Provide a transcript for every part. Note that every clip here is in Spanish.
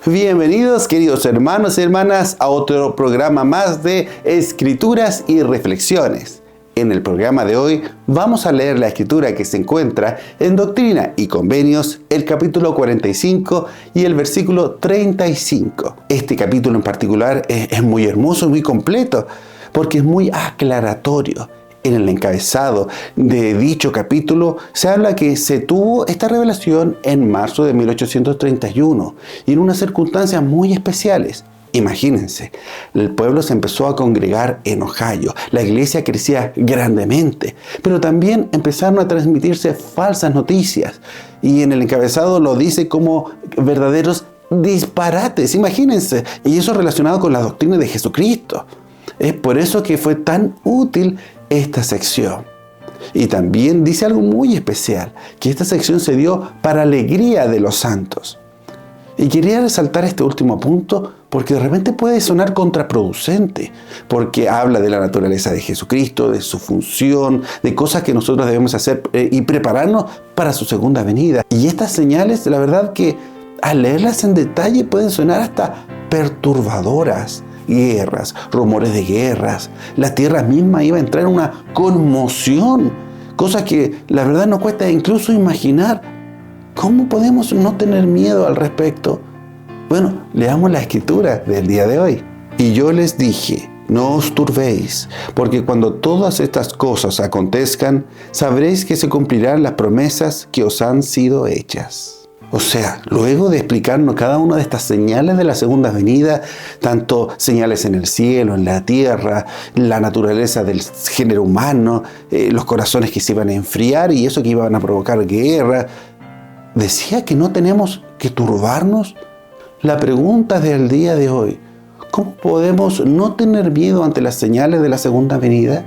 Bienvenidos, queridos hermanos y hermanas, a otro programa más de Escrituras y Reflexiones. En el programa de hoy vamos a leer la escritura que se encuentra en Doctrina y Convenios, el capítulo 45 y el versículo 35. Este capítulo en particular es muy hermoso y muy completo porque es muy aclaratorio. En el encabezado de dicho capítulo se habla que se tuvo esta revelación en marzo de 1831 y en unas circunstancias muy especiales. Imagínense, el pueblo se empezó a congregar en Ohio, la iglesia crecía grandemente, pero también empezaron a transmitirse falsas noticias y en el encabezado lo dice como verdaderos disparates, imagínense, y eso relacionado con la doctrina de Jesucristo. Es por eso que fue tan útil esta sección. Y también dice algo muy especial, que esta sección se dio para alegría de los santos. Y quería resaltar este último punto porque de repente puede sonar contraproducente, porque habla de la naturaleza de Jesucristo, de su función, de cosas que nosotros debemos hacer y prepararnos para su segunda venida. Y estas señales, la verdad que al leerlas en detalle pueden sonar hasta perturbadoras. Guerras, rumores de guerras, la tierra misma iba a entrar en una conmoción, cosa que la verdad nos cuesta incluso imaginar. ¿Cómo podemos no tener miedo al respecto? Bueno, leamos la escritura del día de hoy. Y yo les dije, no os turbéis, porque cuando todas estas cosas acontezcan, sabréis que se cumplirán las promesas que os han sido hechas. O sea, luego de explicarnos cada una de estas señales de la segunda venida, tanto señales en el cielo, en la tierra, la naturaleza del género humano, los corazones que se iban a enfriar y eso que iban a provocar guerra, decía que no tenemos que turbarnos. La pregunta del día de hoy, ¿cómo podemos no tener miedo ante las señales de la segunda venida?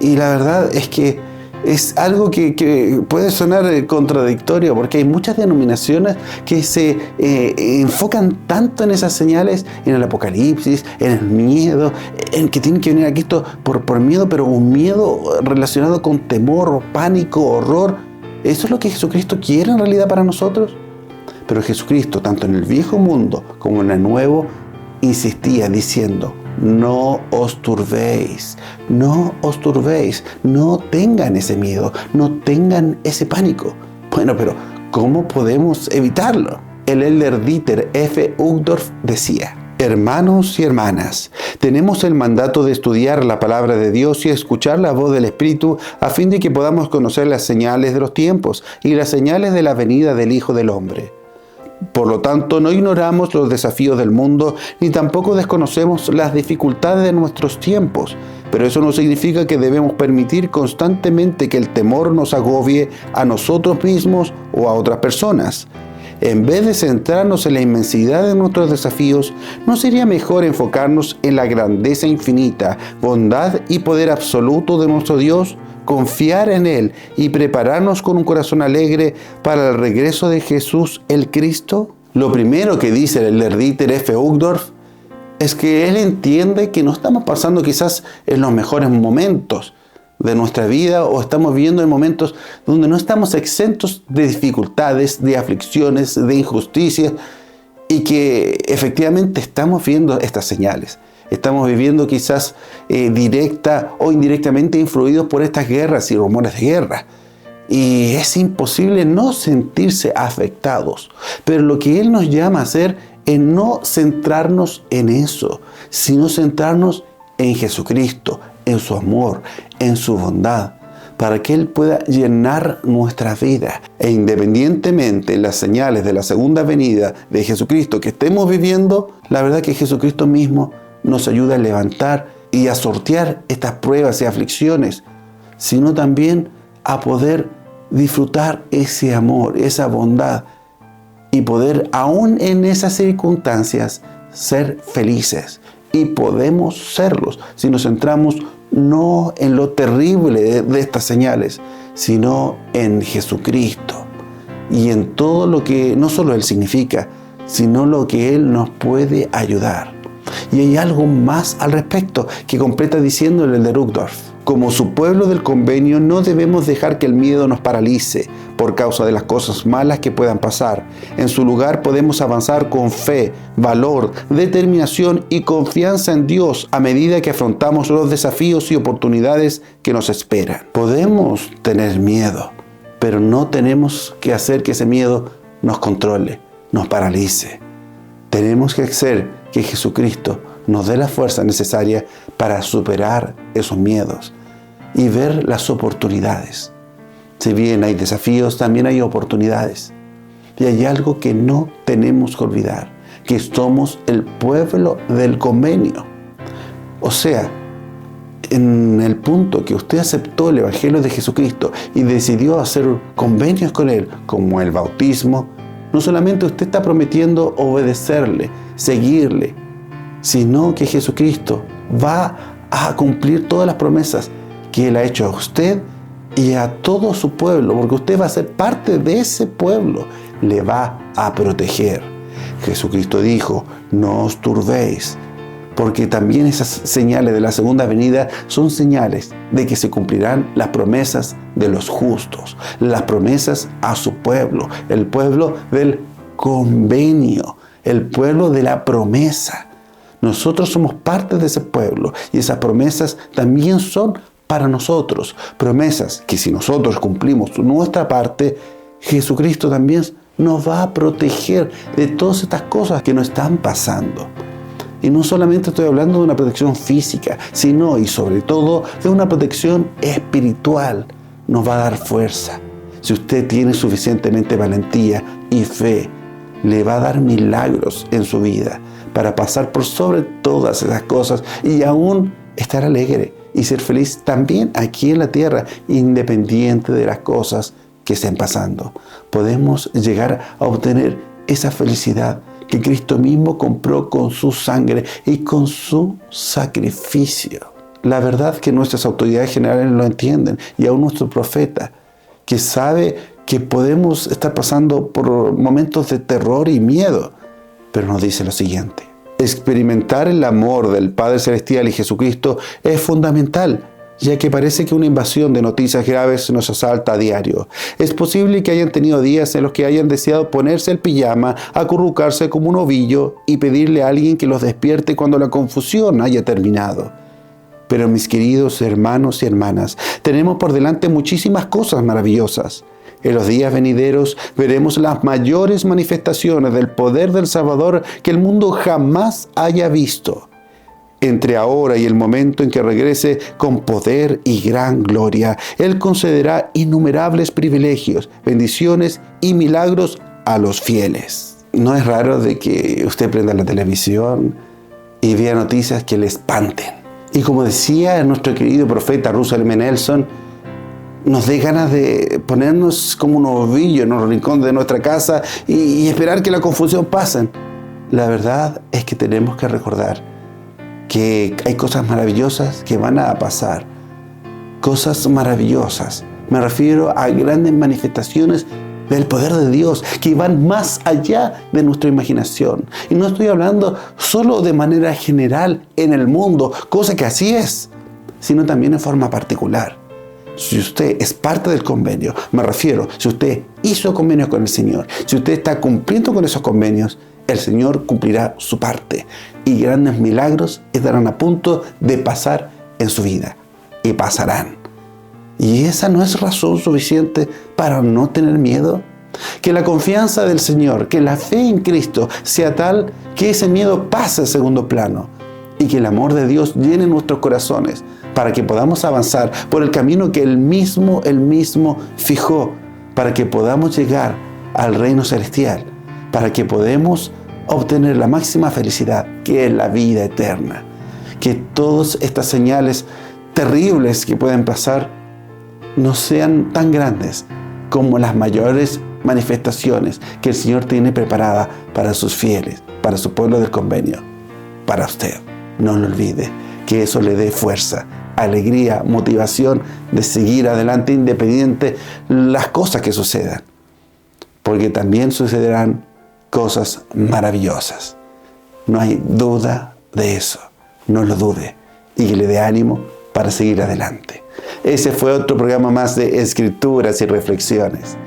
Y la verdad es que es algo que puede sonar contradictorio porque hay muchas denominaciones que se enfocan tanto en esas señales, en el apocalipsis, en el miedo, en que tienen que venir a Cristo por miedo, pero un miedo relacionado con temor, pánico, horror. ¿Eso es lo que Jesucristo quiere en realidad para nosotros? Pero Jesucristo, tanto en el viejo mundo como en el nuevo, insistía diciendo: no os turbéis, no os turbéis, no tengan ese miedo, no tengan ese pánico. Bueno, pero ¿cómo podemos evitarlo? El elder Dieter F. Uchtdorf decía: hermanos y hermanas, tenemos el mandato de estudiar la palabra de Dios y escuchar la voz del Espíritu a fin de que podamos conocer las señales de los tiempos y las señales de la venida del Hijo del Hombre. Por lo tanto, no ignoramos los desafíos del mundo, ni tampoco desconocemos las dificultades de nuestros tiempos, pero eso no significa que debemos permitir constantemente que el temor nos agobie a nosotros mismos o a otras personas. En vez de centrarnos en la inmensidad de nuestros desafíos, ¿no sería mejor enfocarnos en la grandeza infinita, bondad y poder absoluto de nuestro Dios? Confiar en Él y prepararnos con un corazón alegre para el regreso de Jesús el Cristo. Lo primero que dice el elder Dieter F. Uchtdorf es que él entiende que no estamos pasando quizás en los mejores momentos de nuestra vida o estamos viviendo en momentos donde no estamos exentos de dificultades, de aflicciones, de injusticias y que efectivamente estamos viendo estas señales. Estamos viviendo quizás directa o indirectamente influidos por estas guerras y rumores de guerra. Y es imposible no sentirse afectados. Pero lo que Él nos llama a hacer es no centrarnos en eso, sino centrarnos en Jesucristo, en su amor, en su bondad, para que Él pueda llenar nuestra vida. E independientemente de las señales de la segunda venida de Jesucristo que estemos viviendo, la verdad que Jesucristo mismo nos ayuda a levantar y a sortear estas pruebas y aflicciones, sino también a poder disfrutar ese amor, esa bondad y poder aún en esas circunstancias ser felices. Y podemos serlos si nos centramos no en lo terrible de estas señales, sino en Jesucristo y en todo lo que no solo Él significa, sino lo que Él nos puede ayudar. Y hay algo más al respecto que completa diciéndole el de Ruckdorf. Como su pueblo del convenio, no debemos dejar que el miedo nos paralice por causa de las cosas malas que puedan pasar. En su lugar podemos avanzar con fe, valor, determinación y confianza en Dios a medida que afrontamos los desafíos y oportunidades que nos esperan. Podemos tener miedo, pero no tenemos que hacer que ese miedo nos controle, nos paralice. Tenemos que hacer que Jesucristo nos dé la fuerza necesaria para superar esos miedos y ver las oportunidades. Si bien hay desafíos, también hay oportunidades. Y hay algo que no tenemos que olvidar, que somos el pueblo del convenio. O sea, en el punto que usted aceptó el Evangelio de Jesucristo y decidió hacer convenios con Él, como el bautismo, no solamente usted está prometiendo obedecerle, seguirle, sino que Jesucristo va a cumplir todas las promesas que Él ha hecho a usted y a todo su pueblo, porque usted va a ser parte de ese pueblo, le va a proteger. Jesucristo dijo, no os turbéis, porque también esas señales de la segunda venida son señales de que se cumplirán las promesas de los justos, las promesas a su pueblo, el pueblo del convenio, el pueblo de la promesa. Nosotros somos parte de ese pueblo y esas promesas también son para nosotros. Promesas que si nosotros cumplimos nuestra parte, Jesucristo también nos va a proteger de todas estas cosas que nos están pasando. Y no solamente estoy hablando de una protección física, sino y sobre todo de una protección espiritual. Nos va a dar fuerza. Si usted tiene suficientemente valentía y fe, le va a dar milagros en su vida para pasar por sobre todas esas cosas y aún estar alegre y ser feliz también aquí en la tierra, independiente de las cosas que estén pasando. Podemos llegar a obtener esa felicidad que Cristo mismo compró con su sangre y con su sacrificio. La verdad que nuestras autoridades generales lo entienden y aún nuestro profeta, que sabe que podemos estar pasando por momentos de terror y miedo, pero nos dice lo siguiente: experimentar el amor del Padre Celestial y Jesucristo es fundamental, ya que parece que una invasión de noticias graves nos asalta a diario. Es posible que hayan tenido días en los que hayan deseado ponerse el pijama, acurrucarse como un ovillo y pedirle a alguien que los despierte cuando la confusión haya terminado. Pero mis queridos hermanos y hermanas, tenemos por delante muchísimas cosas maravillosas. En los días venideros veremos las mayores manifestaciones del poder del Salvador que el mundo jamás haya visto. Entre ahora y el momento en que regrese con poder y gran gloria, Él concederá innumerables privilegios, bendiciones y milagros a los fieles. No es raro de que usted prenda la televisión y vea noticias que le espanten. Y como decía nuestro querido profeta Russell M. Nelson, nos dé ganas de ponernos como un ovillo en un rincón de nuestra casa y esperar que la confusión pase. La verdad es que tenemos que recordar que hay cosas maravillosas que van a pasar. Cosas maravillosas. Me refiero a grandes manifestaciones del poder de Dios que van más allá de nuestra imaginación. Y no estoy hablando solo de manera general en el mundo, cosa que así es, sino también en forma particular. Si usted es parte del convenio, me refiero, si usted hizo convenio con el Señor, si usted está cumpliendo con esos convenios, el Señor cumplirá su parte y grandes milagros estarán a punto de pasar en su vida y pasarán. ¿Y esa no es razón suficiente para no tener miedo? Que la confianza del Señor, que la fe en Cristo sea tal que ese miedo pase a segundo plano y que el amor de Dios llene nuestros corazones para que podamos avanzar por el camino que Él mismo fijó, para que podamos llegar al reino celestial, para que podamos obtener la máxima felicidad, que es la vida eterna. Que todas estas señales terribles que pueden pasar no sean tan grandes como las mayores manifestaciones que el Señor tiene preparada para sus fieles, para su pueblo del convenio, para usted. No lo olvide, que eso le dé fuerza, alegría, motivación de seguir adelante independiente las cosas que sucedan, porque también sucederán cosas maravillosas. No hay duda de eso. No lo dude y que le dé ánimo para seguir adelante. Ese fue otro programa más de Escrituras y Reflexiones.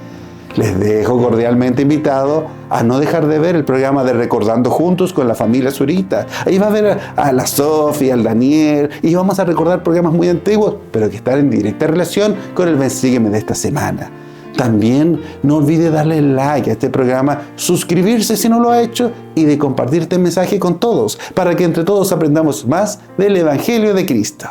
Les dejo cordialmente invitado a no dejar de ver el programa de Recordando Juntos con la familia Zurita. Ahí va a ver a la Sofía, al Daniel, y vamos a recordar programas muy antiguos, pero que están en directa relación con el Ven Sígueme de esta semana. También no olvide darle like a este programa, suscribirse si no lo ha hecho y de compartir este mensaje con todos, para que entre todos aprendamos más del Evangelio de Cristo.